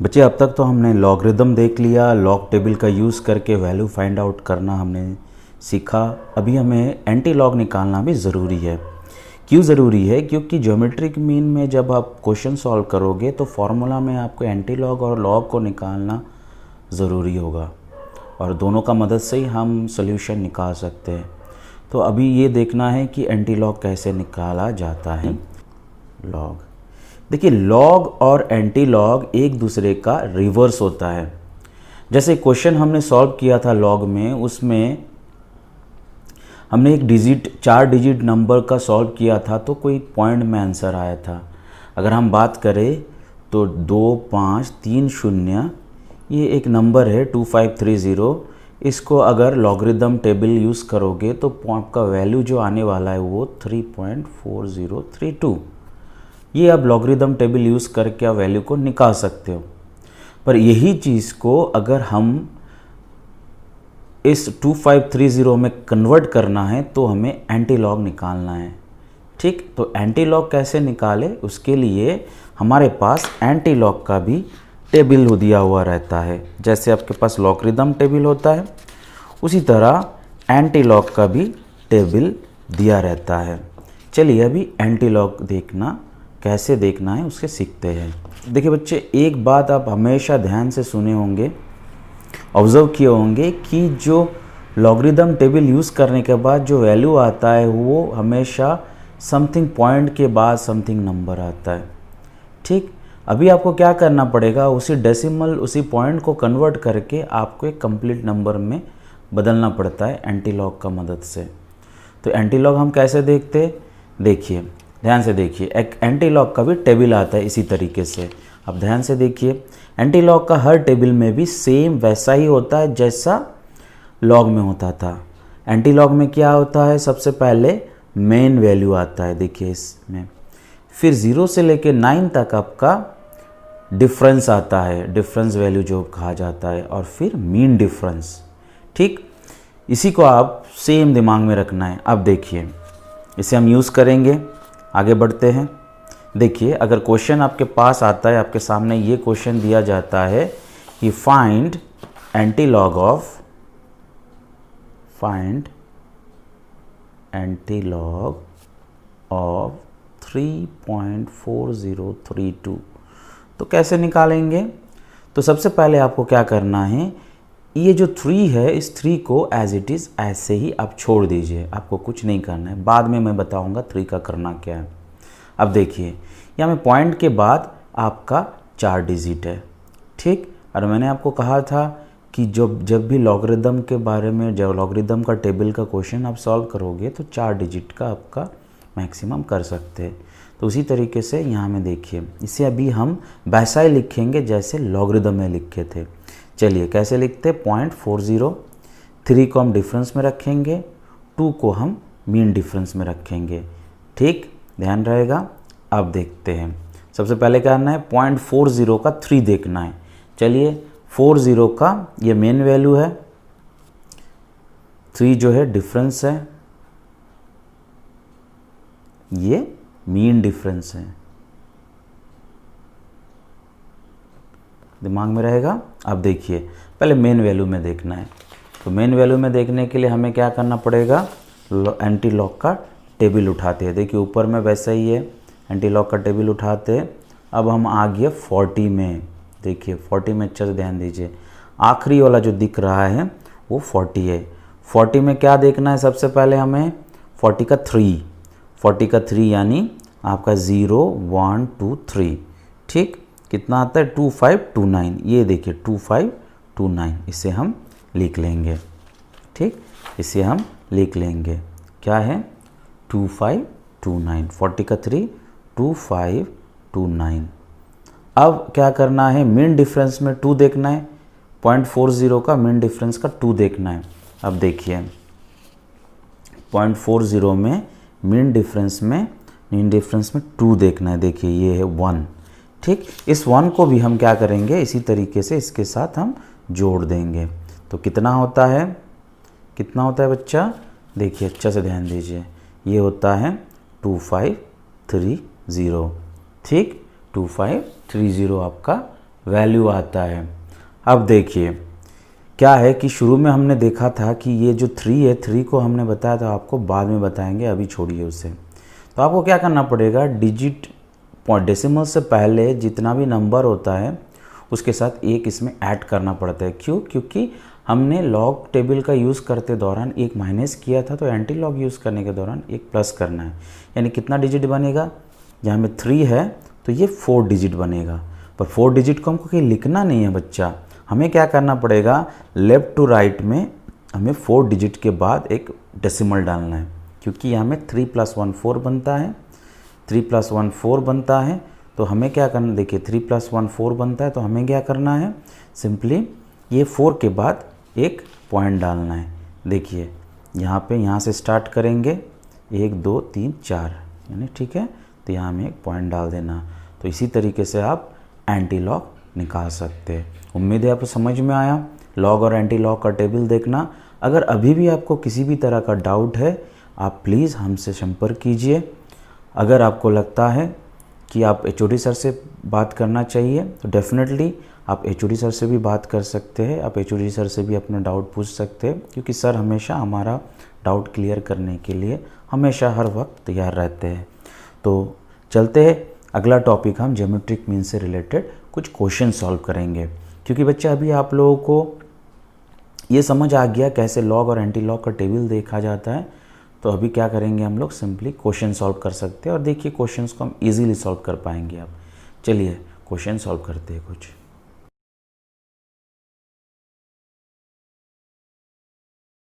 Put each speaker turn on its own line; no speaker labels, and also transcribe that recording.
बच्चे अब तक तो हमने लॉगरिदम देख लिया, लॉग टेबल का यूज़ करके वैल्यू फाइंड आउट करना हमने सीखा। अभी हमें एंटी लॉग निकालना भी ज़रूरी है। क्यों ज़रूरी है? क्योंकि ज्योमेट्रिक मीन में जब आप क्वेश्चन सॉल्व करोगे तो फार्मूला में आपको एंटी लॉग और लॉग को निकालना ज़रूरी होगा, और दोनों का मदद से ही हम सोल्यूशन निकाल सकते हैं। तो अभी ये देखना है कि एंटी लॉग कैसे निकाला जाता है। लॉग, देखिए लॉग और एंटी लॉग एक दूसरे का रिवर्स होता है। जैसे क्वेश्चन हमने सॉल्व किया था लॉग में, उसमें हमने एक डिजिट 4 डिजिट नंबर का सॉल्व किया था तो कोई पॉइंट में आंसर आया था। अगर हम बात करें तो 2530 ये एक नंबर है 2530। इसको अगर लॉगरिदम टेबल यूज़ करोगे तो आपका वैल्यू जो आने वाला है वो 3.4032। ये आप लॉगरिदम टेबल यूज़ करके आप वैल्यू को निकाल सकते हो। पर यही चीज़ को अगर हम इस 2530 में कन्वर्ट करना है तो हमें एंटी लॉग निकालना है। ठीक, तो एंटी लॉग कैसे निकाले, उसके लिए हमारे पास एंटी लॉग का भी टेबल दिया हुआ रहता है। जैसे आपके पास लॉगरिदम टेबल होता है उसी तरह एंटी लॉग का भी टेबल दिया रहता है। चलिए अभी एंटी लॉग देखना कैसे देखना है उसके सीखते हैं। देखिए बच्चे, एक बात आप हमेशा ध्यान से सुने होंगे, ऑब्जर्व किए होंगे कि जो लॉगरिदम टेबल यूज़ करने के बाद जो वैल्यू आता है वो हमेशा समथिंग पॉइंट के बाद समथिंग नंबर आता है। ठीक, अभी आपको क्या करना पड़ेगा, उसी डेसिमल उसी पॉइंट को कन्वर्ट करके आपको एक कंप्लीट नंबर में बदलना पड़ता है एंटी लॉग का मदद से। तो एंटी लॉग हम कैसे देखते हैं, देखिए ध्यान से देखिए, एक एंटी लॉग का भी टेबल आता है इसी तरीके से। अब ध्यान से देखिए, एंटी लॉग का हर टेबल में भी सेम वैसा ही होता है जैसा लॉग में होता था। एंटी लॉग में क्या होता है, सबसे पहले मेन वैल्यू आता है, देखिए इसमें, फिर 0 से लेकर 9 तक आपका डिफरेंस आता है, डिफरेंस वैल्यू जो कहा जाता है, और फिर मीन डिफरेंस। ठीक, इसी को आप सेम दिमाग में रखना है। अब देखिए इसे हम यूज़ करेंगे, आगे बढ़ते हैं। देखिए अगर क्वेश्चन आपके पास आता है, आपके सामने ये क्वेश्चन दिया जाता है कि find anti log of anti log of 3.4032, तो कैसे निकालेंगे? तो सबसे पहले आपको क्या करना है, ये जो 3 है इस 3 को एज इट इज़ ऐसे ही आप छोड़ दीजिए, आपको कुछ नहीं करना है। बाद में मैं बताऊंगा 3 का करना क्या है। अब देखिए यहाँ में पॉइंट के बाद आपका 4 डिजिट है। ठीक, और मैंने आपको कहा था कि जब भी लॉगरिदम के बारे में, जब लॉगरिदम का टेबल का क्वेश्चन आप सॉल्व करोगे तो 4 डिजिट का आपका मैक्सिमम कर सकते हैं। तो उसी तरीके से यहाँ में देखिए, इसे अभी हम वैसा ही लिखेंगे जैसे लॉगरिदम में लिखे थे। चलिए कैसे लिखते, 0.40, 3 को हम डिफरेंस में रखेंगे, 2 को हम मीन डिफरेंस में रखेंगे। ठीक, ध्यान रहेगा। अब देखते हैं, सबसे पहले क्या करना है, 0.40 का 3 देखना है। चलिए 40 का ये मेन वैल्यू है, 3 जो है डिफरेंस है, ये मीन डिफरेंस है। दिमाग में रहेगा। अब देखिए पहले मेन वैल्यू में देखना है, तो मेन वैल्यू में देखने के लिए हमें क्या करना पड़ेगा, एंटी लॉग का टेबल उठाते हैं। देखिए ऊपर में वैसा ही है, एंटी लॉग का टेबल उठाते हैं। अब हम आ गए 40 में, देखिए 40 में अच्छे से ध्यान दीजिए, आखिरी वाला जो दिख रहा है वो 40 है। 40 में क्या देखना है, सबसे पहले हमें 40 का 3 यानी आपका 0 1 2 3। ठीक, कितना आता है, 2529। ये देखिए 2529, इसे हम लिख लेंगे। ठीक, इसे हम लिख लेंगे, क्या है 2529, 40 का 3 2529। अब क्या करना है, मीन डिफरेंस में 2 देखना है, 0.40 का मीन डिफरेंस का 2 देखना है। अब देखिए 0.40 में मीन डिफरेंस में 2 देखना है। देखिए ये है 1। ठीक, इस 1 को भी हम क्या करेंगे, इसी तरीके से इसके साथ हम जोड़ देंगे। तो कितना होता है बच्चा, देखिए अच्छा से ध्यान दीजिए, ये होता है 2530। ठीक, 2530 आपका वैल्यू आता है। अब देखिए क्या है कि शुरू में हमने देखा था कि ये जो 3 है, 3 को हमने बताया था आपको, बाद में बताएंगे, अभी छोड़िए उसे। तो आपको क्या करना पड़ेगा, डिजिट डेसिमल से पहले जितना भी नंबर होता है उसके साथ एक इसमें ऐड करना पड़ता है। क्यों? क्योंकि हमने लॉग टेबल का यूज़ करते दौरान एक माइनस किया था, तो एंटी लॉग यूज़ करने के दौरान एक प्लस करना है। यानी कितना डिजिट बनेगा, यहाँ में 3 है तो ये 4 डिजिट बनेगा। पर 4 डिजिट को हमको कहीं लिखना नहीं है बच्चा, हमें क्या करना पड़ेगा, लेफ़्ट टू राइट में हमें 4 डिजिट के बाद एक डेसिमल डालना है। क्योंकि यहाँ में 3 + 1 4 बनता है, 3 + 1 4 बनता है। तो हमें क्या करना, देखिए 3 + 1 4 बनता है, तो हमें क्या करना है, सिंपली ये 4 के बाद एक पॉइंट डालना है। देखिए यहाँ पे, यहाँ से स्टार्ट करेंगे 1 2 3 4, यानी ठीक है, तो यहाँ में एक पॉइंट डाल देना। तो इसी तरीके से आप एंटी लॉग निकाल सकते हैं। उम्मीद है आपको समझ में आया। लॉग और एंटी लॉग का टेबल देखना। अगर अभी भी आपको किसी भी तरह का डाउट है, आप प्लीज़ हमसे संपर्क कीजिए। अगर आपको लगता है कि आप HOD सर से बात करना चाहिए तो डेफिनेटली आप HOD सर से भी बात कर सकते हैं। आप HOD सर से भी अपना डाउट पूछ सकते हैं, क्योंकि सर हमेशा हमारा डाउट क्लियर करने के लिए हमेशा हर वक्त तैयार रहते हैं। तो चलते हैं, अगला टॉपिक हम ज्योमेट्रिक मीन से रिलेटेड कुछ क्वेश्चन सॉल्व करेंगे। क्योंकि बच्चा अभी आप लोगों को ये समझ आ गया कैसे लॉग और एंटी लॉग का टेबल देखा जाता है, तो अभी क्या करेंगे हम लोग, सिंपली क्वेश्चन सॉल्व कर सकते हैं। और देखिए क्वेश्चंस को हम इजीली सॉल्व कर पाएंगे। अब चलिए क्वेश्चन सॉल्व करते हैं कुछ।